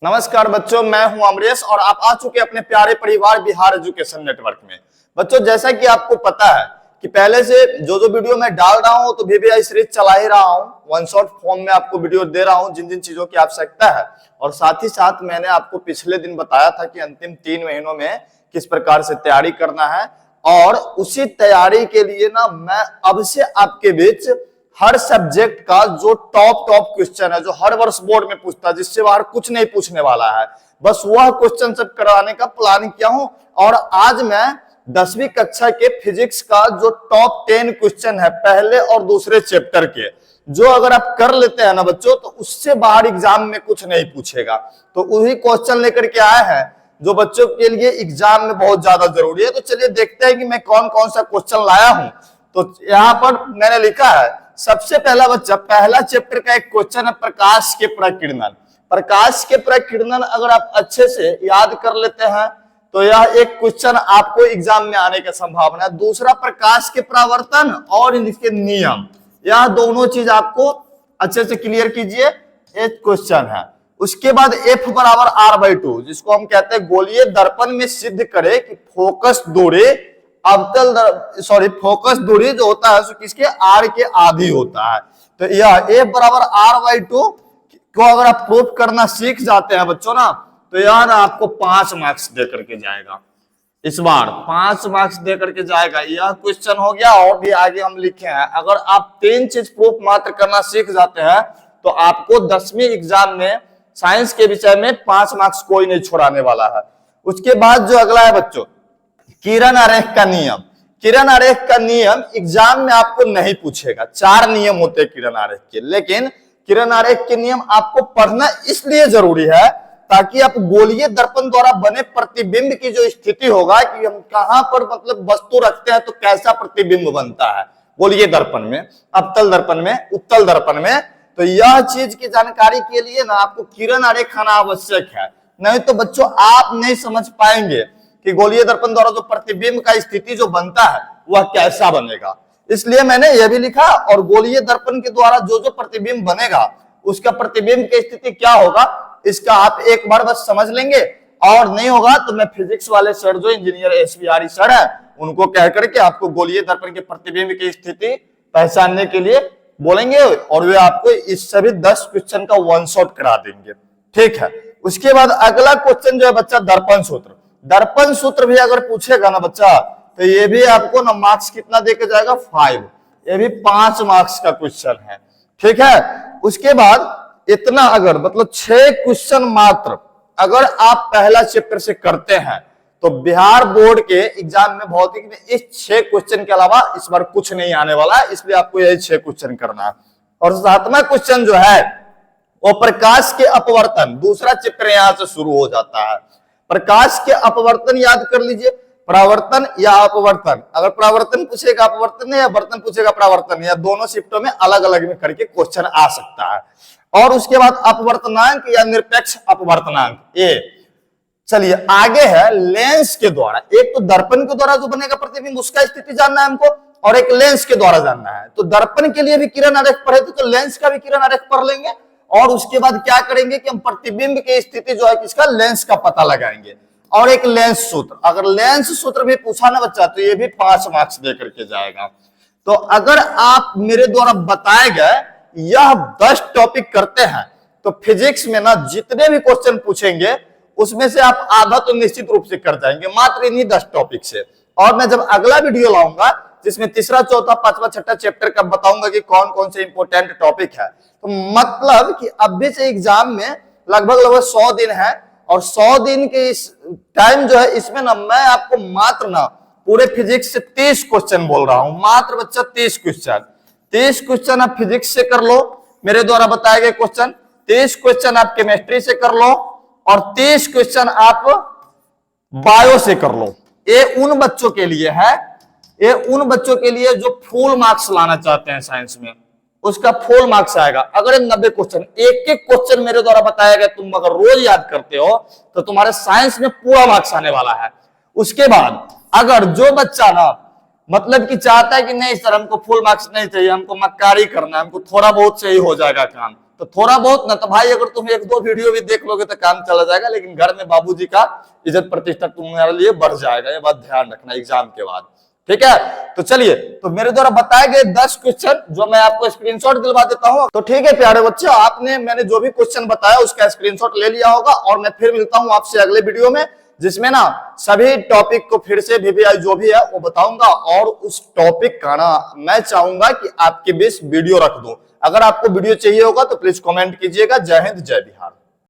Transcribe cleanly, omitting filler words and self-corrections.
नमस्कार बच्चों, मैं हूं अमरेश और आप आ चुके अपने प्यारे परिवार बिहार एजुकेशन नेटवर्क में। बच्चों, जैसा कि आपको पता है कि पहले से जो वीडियो मैं डाल रहा हूं तो VVI सीरीज चला ही रहा हूं, वन शॉट फॉर्म में आपको वीडियो दे रहा हूं जिन जिन चीजों की आवश्यकता है। और साथ ही साथ मैंने आपको पिछले दिन बताया था कि अंतिम 3 महीनों में किस प्रकार से तैयारी करना है, और उसी तैयारी के लिए ना मैं अब से आपके बीच हर सब्जेक्ट का जो टॉप क्वेश्चन है, जो हर वर्ष बोर्ड में पूछता है, जिससे बाहर कुछ नहीं पूछने वाला है, बस वह क्वेश्चन सब कराने का प्लान किया हूं। और आज मैं 10वीं कक्षा के फिजिक्स का जो टॉप 10 क्वेश्चन है पहले और दूसरे चैप्टर के, जो अगर आप कर लेते हैं ना बच्चों, तो उससे बाहर एग्जाम में कुछ नहीं पूछेगा। तो वही क्वेश्चन लेकर के आए हैं जो बच्चों के लिए एग्जाम में बहुत ज्यादा जरूरी है। तो चलिए देखते हैं कि मैं कौन कौन सा क्वेश्चन लाया हूं। तो यहाँ पर मैंने लिखा है सबसे पहला बच्चा, पहला चैप्टर का एक क्वेश्चन है प्रकाश के प्रकीर्णन। प्रकाश के प्रकीर्णन अगर आप अच्छे से याद कर लेते हैं तो यह एक क्वेश्चन आपको एग्जाम में आने की संभावना है। दूसरा प्रकाश के परावर्तन और इनके नियम, यह दोनों चीज आपको अच्छे से क्लियर कीजिए, एक क्वेश्चन है। उसके बाद F बराबर R/2, जिसको हम कहते हैं गोलीय दर्पण में सिद्ध करे कि फोकस दूरी फोकस दूरी जो होता है किसके, R के आधी होता है। तो यह F बराबर R/2 को अगर आप प्रूफ करना सीख जाते हैं बच्चों ना, तो यह ना आपको 5 मार्क्स दे करके जाएगा। इस बार 5 मार्क्स दे करके जाएगा। यह क्वेश्चन हो गया। और भी आगे हम लिखे हैं, अगर आप 3 चीज प्रूफ मात्र करना सीख जाते हैं तो आपको 10वीं एग्जाम में साइंस के विषय में 5 मार्क्स कोई नहीं छोड़ाने वाला है। उसके बाद जो अगला है बच्चों, किरण आरेख का नियम। किरण आरेख का नियम एग्जाम में आपको नहीं पूछेगा। 4 नियम होते हैं किरण आरेख के, लेकिन किरण आरेख के नियम आपको पढ़ना इसलिए जरूरी है ताकि आप गोलीय दर्पण द्वारा बने प्रतिबिंब की जो स्थिति होगा कि हम कहां पर मतलब वस्तु रखते हैं तो कैसा प्रतिबिंब बनता है गोलीय दर्पण में, अवतल दर्पण में, उत्तल दर्पण में, तो यह चीज की जानकारी के लिए ना आपको किरण आरेख आना आवश्यक है। नहीं तो बच्चों आप नहीं समझ पाएंगे कि गोलीय दर्पण द्वारा जो प्रतिबिंब का स्थिति जो बनता है वह कैसा बनेगा। इसलिए मैंने यह भी लिखा, और गोलीय दर्पण के द्वारा जो जो प्रतिबिंब बनेगा उसका प्रतिबिंब की स्थिति क्या होगा, इसका आप एक बार बस समझ लेंगे। और नहीं होगा तो मैं फिजिक्स वाले सर जो इंजीनियर SVRE सर है उनको कह करके आपको गोलीय दर्पण के प्रतिबिंब की स्थिति पहचानने के लिए बोलेंगे, और वे आपको इस सभी 10 क्वेश्चन का वन शॉट करा देंगे। ठीक है। उसके बाद अगला क्वेश्चन जो है बच्चा, दर्पण सूत्र। दर्पण सूत्र भी अगर पूछेगा ना बच्चा तो ये भी आपको ना मार्क्स कितना देके जाएगा, 5। ये भी 5 मार्क्स का क्वेश्चन है। ठीक है। उसके बाद इतना अगर मतलब 6 क्वेश्चन मात्र अगर आप पहला चैप्टर से करते हैं तो बिहार बोर्ड के एग्जाम में भौतिक में इस 6 क्वेश्चन के अलावा इस बार कुछ नहीं आने वाला है, इसलिए आपको यही 6 क्वेश्चन करना है। और 7वां क्वेश्चन जो है वो प्रकाश के अपवर्तन, दूसरा चैप्टर यहां से शुरू हो जाता है। प्रकाश के अपवर्तन याद कर लीजिए, परावर्तन या अपवर्तन। अगर परावर्तन पूछेगा अपवर्तन या वर्तन पूछेगा परावर्तन, या दोनों शिफ्टों में अलग अलग में करके क्वेश्चन आ सकता है। और उसके बाद अपवर्तनांक या निरपेक्ष अपवर्तनांक, ये चलिए आगे है लेंस के द्वारा। एक तो दर्पण के द्वारा जो बनेगा प्रतिबिंब उसका स्थिति जानना है हमको, और एक लेंस के द्वारा जानना है। तो दर्पण के लिए भी किरण आरेख पढ़े थे तो लेंस का भी किरण आरेख पढ़ लेंगे। और उसके बाद क्या करेंगे कि हम प्रतिबिंब की स्थिति जो है किसका, लेंस का पता लगाएंगे। और एक लेंस सूत्र, अगर लेंस सूत्र भी पूछा ना बच्चा तो ये भी 5 मार्क्स दे करके जाएगा। तो अगर आप मेरे द्वारा बताए गए यह 10 टॉपिक करते हैं तो फिजिक्स में ना जितने भी क्वेश्चन पूछेंगे उसमें से आप आधा तो निश्चित रूप से कर जाएंगे, मात्र इन्हीं 10 टॉपिक से। और मैं जब अगला वीडियो लाऊंगा जिसमें तीसरा, चौथा, पांचवा, छठा चैप्टर का बताऊंगा कि कौन कौन से इंपोर्टेंट टॉपिक है। तो मतलब कि अभी से एग्जाम में लगभग 100 दिन है, और 100 दिन के इस टाइम जो है इसमें ना मैं आपको मात्र ना पूरे फिजिक्स से 30 क्वेश्चन बोल रहा हूं, मात्र बच्चा 30 क्वेश्चन। 30 क्वेश्चन आप फिजिक्स से कर लो, मेरे द्वारा बताए गए क्वेश्चन। 30 क्वेश्चन आप केमिस्ट्री से कर लो, और 30 क्वेश्चन आप बायो से कर लो। ये उन बच्चों के लिए है, ये उन बच्चों के लिए जो फुल मार्क्स लाना चाहते हैं साइंस में, उसका फुल मार्क्स आएगा। अगर 90 क्वेश्चन, एक एक क्वेश्चन मेरे द्वारा बताया गया तुम अगर रोज याद करते हो तो तुम्हारे साइंस में पूरा मार्क्स आने वाला है। उसके बाद अगर जो बच्चा ना मतलब कि चाहता है कि नहीं सर हमको फुल मार्क्स नहीं चाहिए, हमको मक्कारी करना है, हमको थोड़ा बहुत से ही हो जाएगा काम, तो थोड़ा बहुत ना तो भाई अगर तुम 1-2 वीडियो भी देख लोगे तो काम चला जाएगा, लेकिन घर में बाबूजी का इज्जत प्रतिष्ठा तुम्हारे लिए बढ़ जाएगा, ये बात ध्यान रखना एग्जाम के बाद। ठीक है, तो चलिए, तो मेरे द्वारा बताए गए 10 क्वेश्चन जो मैं आपको स्क्रीनशॉट दिलवा देता हूं। तो ठीक है प्यारे बच्चों, आपने मैंने जो भी क्वेश्चन बताया उसका स्क्रीनशॉट ले लिया होगा, और मैं फिर मिलता हूं आपसे अगले वीडियो में, जिसमें ना सभी टॉपिक को फिर से VVI जो भी है वो बताऊंगा, और उस टॉपिक का ना मैं चाहूंगा कि आपके बीच वीडियो रख दूं। अगर आपको वीडियो चाहिए होगा तो प्लीज कमेंट कीजिएगा। जय हिंद, जय बिहार।